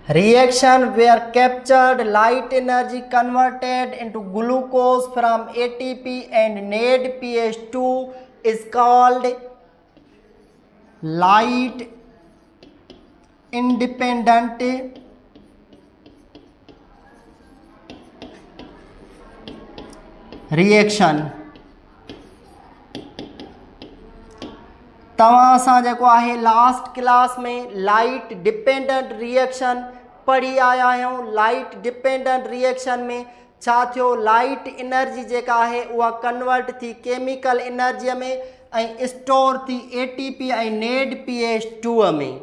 Reaction where captured light energy converted into glucose from ATP and NADPH2 is called light independent reaction. तव्हां सां जेको आहे last class में light dependent reaction पढ़ी आया आहियूं. लाइट डिपेंडेंट रिएक्शन में छा थियो, लाइट एनर्जी जेका आहे उहा कन्वर्ट थी केमिकल एनर्जीअ में ऐं स्टोर थी ATP ऐं NADPH2 में.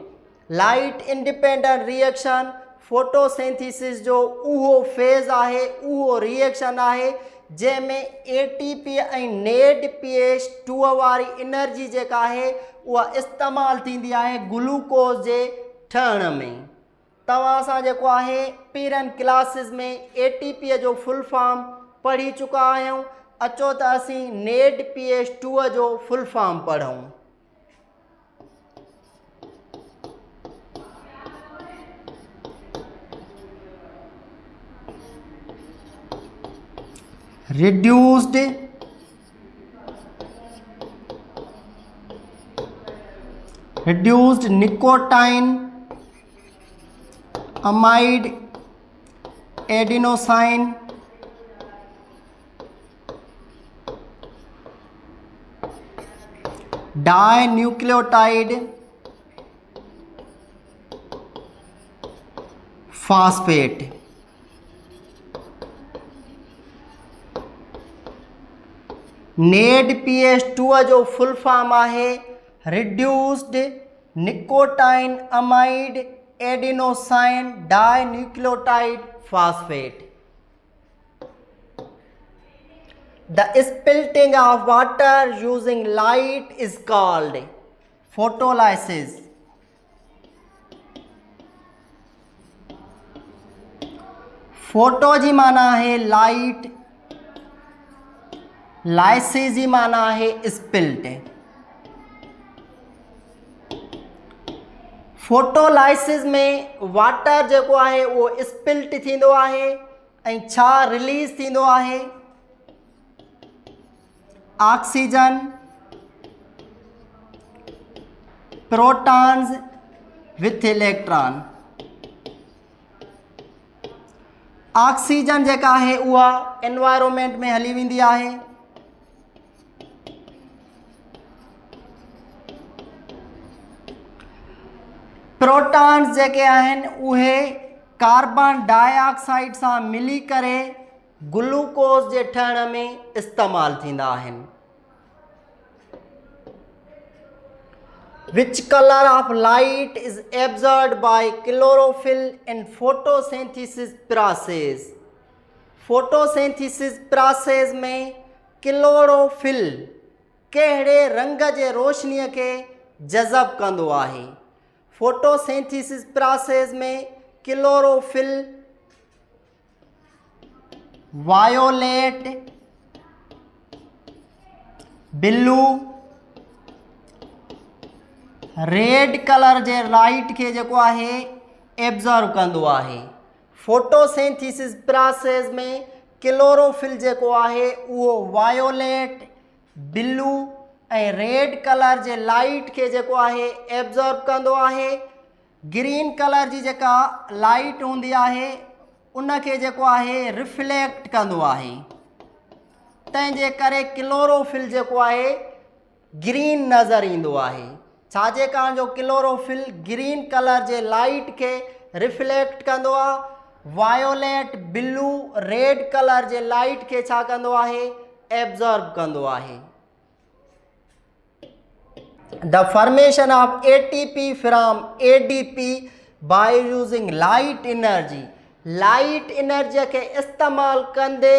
लाइट इंडिपेंडेंट रिएक्शन फोटोसिंथेसिस जो उहो फेज़ आहे, उहो रिएक्शन आहे जंहिंमें ATP ऐं NADPH2 वारी एनर्जी जेका आहे उहा इस्तेमालु थींदी आहे ग्लूकोज जे ठहण में. तव्हां सां जेको आहे पहिरनि क्लासिस में ATP जो फुल फॉर्म पढ़ी चुका आहियूं. अचो त असीं NADPH2 जो फुल फॉर्म पढ़ूं. reduced nicotine amide adenosine dinucleotide phosphate. NADPH2 जो फुल फॉर्म आहे reduced nicotine amide adenosine dinucleotide phosphate. The splitting of water using light is called photolysis. Photo जी माना है लाइट, लाइसिस जी माना है स्पिल्ट. फोटोलाइसिस में water जेको आहे वो स्पिल्ट थींदो आहे ऐं छा रिलीज थींदो आहे, oxygen, protons with electron. Oxygen जेका आहे उहा एनवायरमेंट में हली वेंदी आहे. प्रोटॉन्स जेके आहिनि उहे कार्बन डाइऑक्साइड सां मिली करे ग्लूकोज जे ठहण में इस्तेमालु थींदा आहिनि. Which color of light is absorbed by chlorophyll in photosynthesis process? Photosynthesis process में क्लोरोफिल कहिड़े रंग जे रोशनीअ खे जज़ब कंदो आहे? फोटोसिंथेसिस प्रोसेस में chlorophyll violet, blue, red colour जे लाइट के जेको आहे एब्जॉर्ब कंदो आहे. फोटोसिंथेसिस प्रोसेस में क्लोरोफिल जेको आहे उहो वायोलेट, ब्लू ऐं रेड कलर जे लाइट के जेको आहे एब्जॉर्ब कंदो आहे. ग्रीन कलर जी जेका लाइट हूंदी आहे उन खे जेको आहे रिफ्लेक्ट कंदो आहे. तंहिंजे करे क्लोरोफिल जेको आहे ग्रीन नज़र ईंदो आहे. छाजे कारण जो क्लोरोफिल ग्रीन कलर जे लाइट के रिफ्लेक्ट कंदो आहे, वायोलेट, ब्लू, रेड कलर जे लाइट के छा कंदो आहे एब्जॉर्ब कंदो आहे. The formation of ATP from ADP by using light energy. Light energy के इस्तेमाल कंदे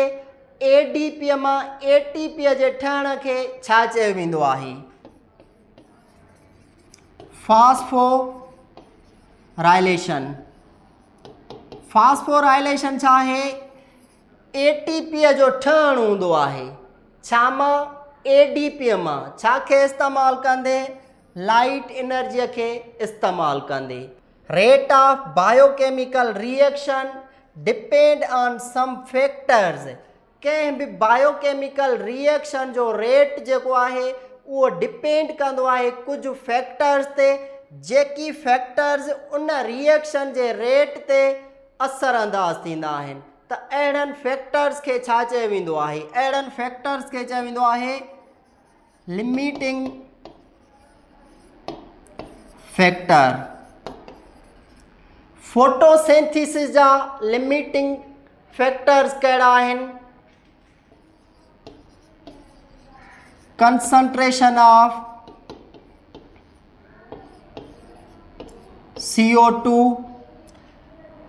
ADP मां ATP जे ठहण के छा चयो वेंदो आहे? फास्फोराइलेशन. फास्फोराइलेशन छा आहे? ATP जो ठहण हूंदो आहे छा मां? ADP मां. छा खे इस्तेमाल कंदे? लाइट एनर्जी के इस्तेमाल कंदे. Rate of biochemical reaction depend on some factors. कंहिं बि बायोकेमिकल रिएक्शन जो रेट जेको आहे उहो डिपेंड कंदो आहे कुझु फैक्टर्स ते, जेकी फैक्टर्स उन रिएक्शन जे रेट ते असरअंदाज थींदा आहिनि। त अहिड़नि फैक्टर्स खे छा चयो वेंदो आहे? अहिड़नि फैक्टर्स खे चयो वेंदो आहे लिमिटिंग फैक्टर। फोटोसिंथेसिस जा लिमिटिंग फैक्टर्स कहिड़ा आहिनि? Concentration of CO2,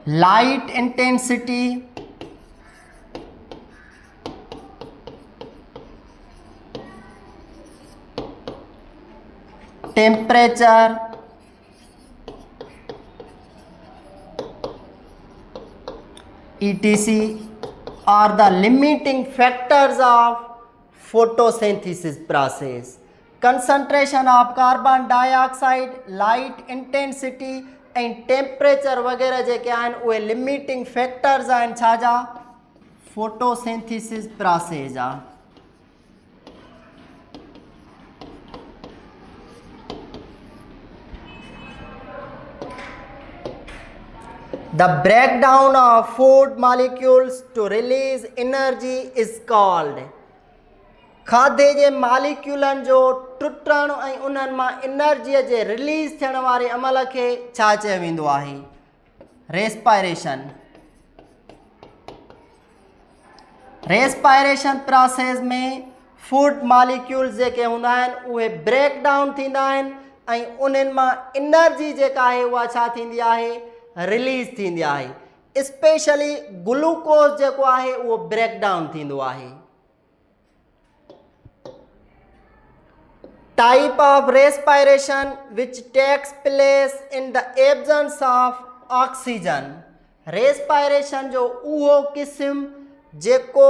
light intensity, temperature, etc. are the limiting factors of photosynthesis process. Concentration of carbon dioxide, light intensity and temperature वगैरह जेके आहिनि उहे limiting factors आहिनि छा जा? photosynthesis process जा। The breakdown of food molecules to release energy is called। खाधे जे मालिक्यूलनि जो टुटण ऐं उन्हनि मां एनर्जीअ जे रिलीज़ थियण वारे अमल खे छा चयो वेंदो आहे? रेस्पायरेशन। रेस्पायरेशन प्रोसेस में फूड मॉलिक्यूल्स जेके हूंदा आहिनि उहे ब्रेक डाउन थींदा आहिनि ऐं उन्हनि मां एनर्जी जेका आहे उहा छा थींदी आहे? रिलीज़ थींदी आहे। स्पेशली ग्लूकोज जेको आहे उहो ब्रेक डाउन थींदो आहे। Type of respiration which takes place in the absence of oxygen. Respiration जो उहो क़िस्म जेको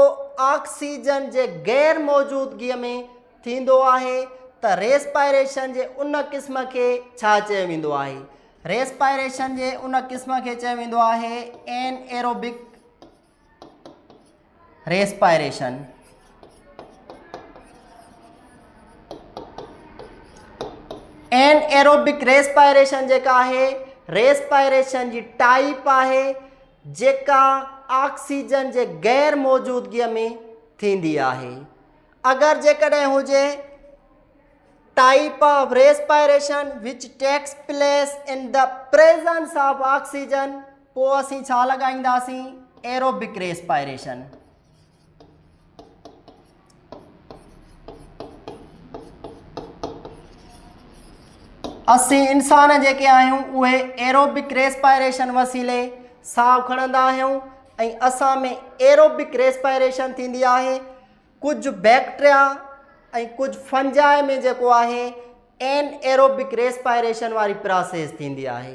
ऑक्सीजन जे गैर मौजूदगीअ में थींदो आहे त रेस्पायरेशन जे उन क़िस्म खे छा चयो वेंदो आहे? रेस्पायरेशन जे उन क़िस्म खे चयो वेंदो आहे एनएरोबिक रेस्पायरेशन। एनएरोबिक रेस्पायरेशन जेका आहे रेस्पायरेशन जी टाइप आहे जेका ऑक्सीजन जे गैर मौजूदगीअ में थींदी आहे। अगर जेकॾहिं हुजे type of respiration which takes place in the presence of oxygen, पोइ असीं छा लॻाईंदासीं? Aerobic respiration. असीं इंसान जेके आहियूं उहे एरोबिक रेस्पायरेशन वसीले साहु खणंदा आहियूं ऐं असां में एरोबिक रेस्पायरेशन थींदी आहे। कुझु बैक्टीरिया ऐं कुझु फंजाई में जेको आहे एन एरोबिक रेस्पायरेशन वारी प्रोसेस थींदी आहे।